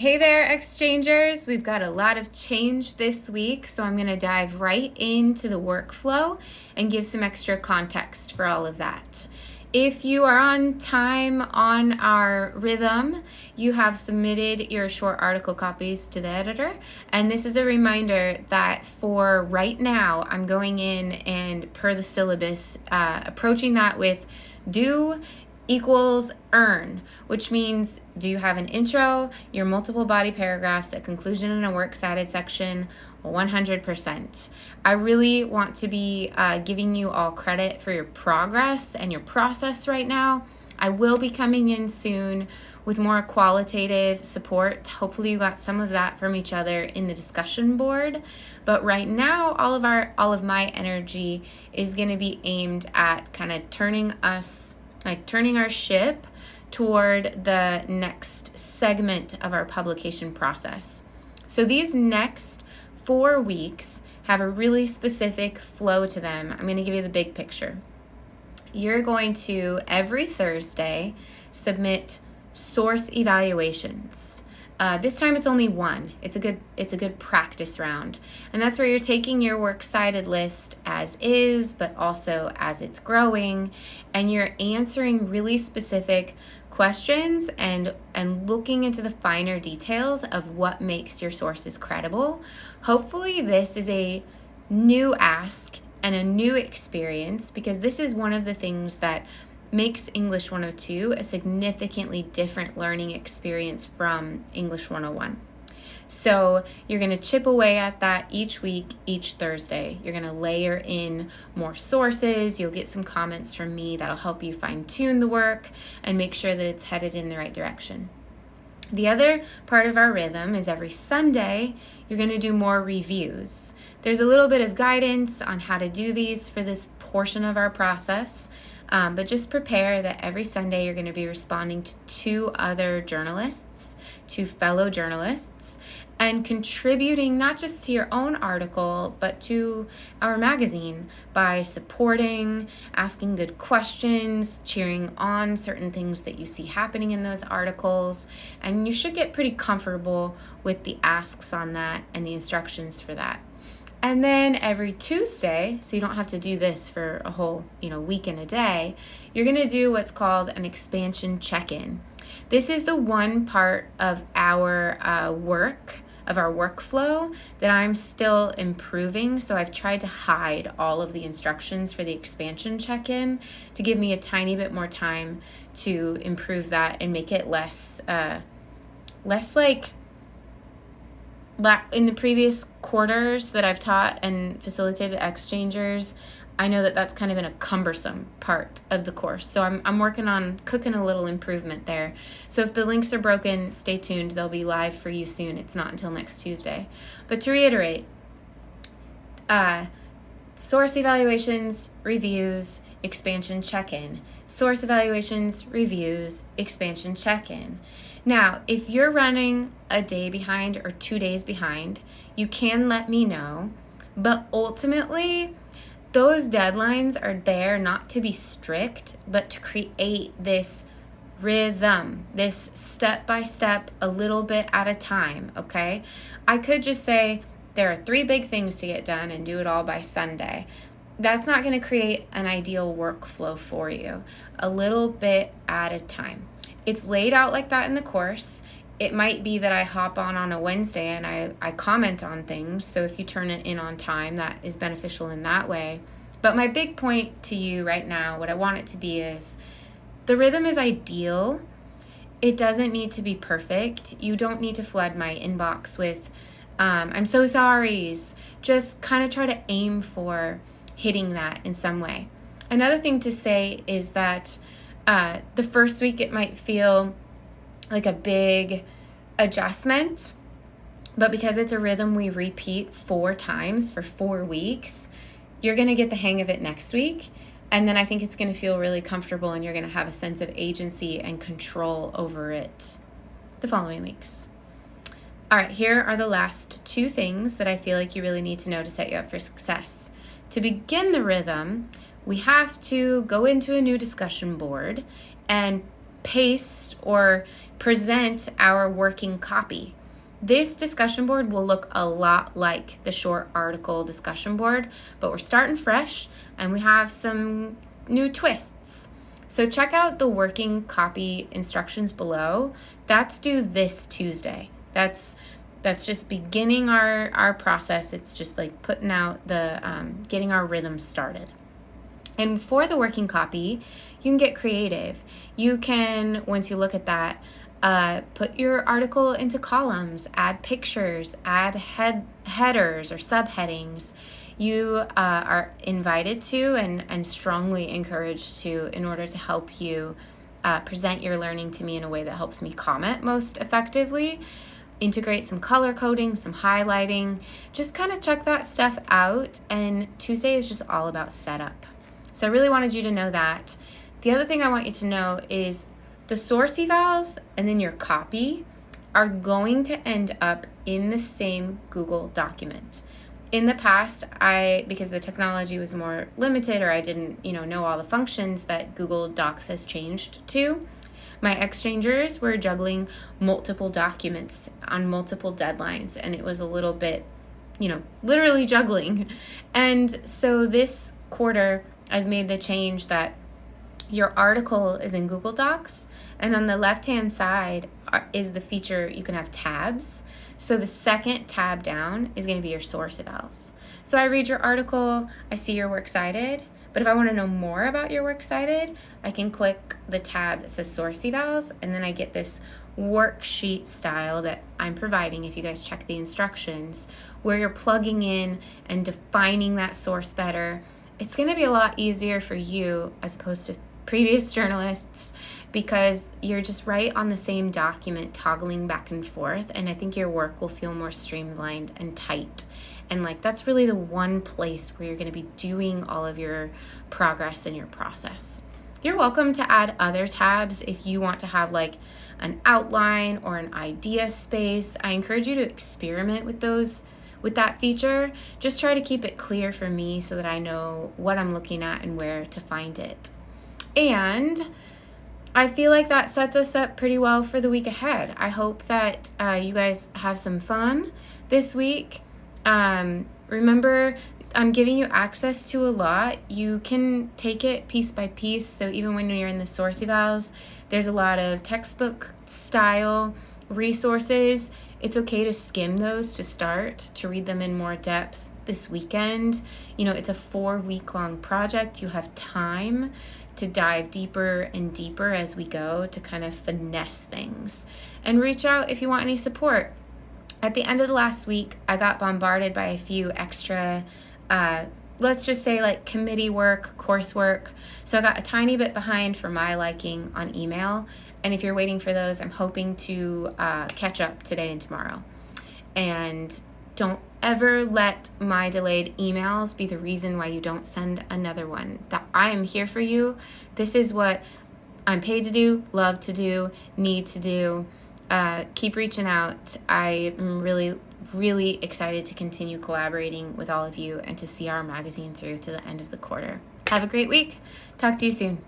Hey there, exchangers. We've got a lot of change this week, so I'm going to dive right into the workflow and give some extra context for all of that. If you are on time on our rhythm, you have submitted your short article copies to the editor. And this is a reminder that for right now, I'm going in and per the syllabus, approaching that with do equals earn, which means do you have an intro, your multiple body paragraphs, a conclusion, and a works cited section? 100%. I really want to be giving you all credit for your progress and your process right now. I will be coming in soon with more qualitative support. Hopefully you got some of that from each other in the discussion board. But right now, all of my energy is going to be aimed at kind of turning our ship toward the next segment of our publication process. So these next 4 weeks have a really specific flow to them. I'm going to give you the big picture. You're going to, every Thursday, submit source evaluations. This time it's only one. It's a good practice round. And that's where you're taking your works cited list as is, but also as it's growing, and you're answering really specific questions and looking into the finer details of what makes your sources credible. Hopefully this is a new ask and a new experience, because this is one of the things that makes English 102 a significantly different learning experience from English 101. So you're going to chip away at that each week, each Thursday. You're going to layer in more sources. You'll get some comments from me that'll help you fine-tune the work and make sure that it's headed in the right direction. The other part of our rhythm is every Sunday, you're going to do more reviews. There's a little bit of guidance on how to do these for this portion of our process, but just prepare that every Sunday you're going to be responding to 2 other journalists, 2 fellow journalists, and contributing not just to your own article, but to our magazine by supporting, asking good questions, cheering on certain things that you see happening in those articles. And you should get pretty comfortable with the asks on that and the instructions for that. And then every Tuesday, so you don't have to do this for a whole, week and a day, you're going to do what's called an expansion check-in. This is the one part of our workflow that I'm still improving. So I've tried to hide all of the instructions for the expansion check-in to give me a tiny bit more time to improve that and make it less like in the previous quarters that I've taught and facilitated exchangers. I know that that's kind of been a cumbersome part of the course. So I'm working on cooking a little improvement there. So if the links are broken, stay tuned. They'll be live for you soon. It's not until next Tuesday. But to reiterate, source evaluations, reviews, expansion check-in. Source evaluations, reviews, expansion check-in. Now, if you're running a day behind or 2 days behind, you can let me know. But ultimately, those deadlines are there not to be strict, but to create this rhythm, this step-by-step, a little bit at a time, okay? I could just say there are 3 big things to get done and do it all by Sunday. That's not going to create an ideal workflow for you. A little bit at a time. It's laid out like that in the course. It might be that I hop on a Wednesday and I comment on things. So if you turn it in on time, that is beneficial in that way. But my big point to you right now, what I want it to be is the rhythm is ideal. It doesn't need to be perfect. You don't need to flood my inbox with I'm so sorry's. Just kind of try to aim for hitting that in some way. Another thing to say is that the first week it might feel like a big adjustment, but because it's a rhythm we repeat 4 times for 4 weeks, you're going to get the hang of it next week. And then I think it's going to feel really comfortable and you're going to have a sense of agency and control over it the following weeks. All right, here are the last 2 things that I feel like you really need to know to set you up for success. To begin the rhythm, we have to go into a new discussion board and paste or present our working copy. This discussion board will look a lot like the short article discussion board, but we're starting fresh and we have some new twists. So check out the working copy instructions below. That's due this Tuesday. That's just beginning our process. It's just like putting out the, getting our rhythm started. And for the working copy, you can get creative. You can, once you look at that, put your article into columns, add pictures, add headers or subheadings. You are invited to and strongly encouraged to in order to help you present your learning to me in a way that helps me comment most effectively. Integrate some color coding, some highlighting. Just kind of check that stuff out. And Tuesday is just all about setup. So I really wanted you to know that. The other thing I want you to know is the source evals and then your copy are going to end up in the same Google document. In the past, because the technology was more limited or I didn't, know all the functions that Google Docs has changed to, my exchangers were juggling multiple documents on multiple deadlines, and it was a little bit, literally juggling. And so this quarter, I've made the change that your article is in Google Docs, and on the left-hand side is the feature you can have tabs. So the second tab down is going to be your source evals. So I read your article, I see your works cited, but if I want to know more about your works cited, I can click the tab that says source evals, and then I get this worksheet style that I'm providing if you guys check the instructions, where you're plugging in and defining that source better. It's going to be a lot easier for you as opposed to previous journalists because you're just right on the same document toggling back and forth, and I think your work will feel more streamlined and tight. And that's really the one place where you're going to be doing all of your progress in your process. You're welcome to add other tabs if you want to have an outline or an idea space. I encourage you to experiment with that feature. Just try to keep it clear for me so that I know what I'm looking at and where to find it. And I feel like that sets us up pretty well for the week ahead. I hope that you guys have some fun this week. Remember, I'm giving you access to a lot. You can take it piece by piece. So even when you're in the source evals, there's a lot of textbook style resources. It's okay to skim those to start, to read them in more depth this weekend. It's a 4-week-long project. You have time to dive deeper and deeper as we go to kind of finesse things. And reach out if you want any support. At the end of the last week, I got bombarded by a few extra, let's just say committee work, coursework. So I got a tiny bit behind for my liking on email. And if you're waiting for those, I'm hoping to catch up today and tomorrow. And don't ever let my delayed emails be the reason why you don't send another one. That I am here for you. This is what I'm paid to do, love to do, need to do. Keep reaching out. I am really, really excited to continue collaborating with all of you and to see our magazine through to the end of the quarter. Have a great week. Talk to you soon.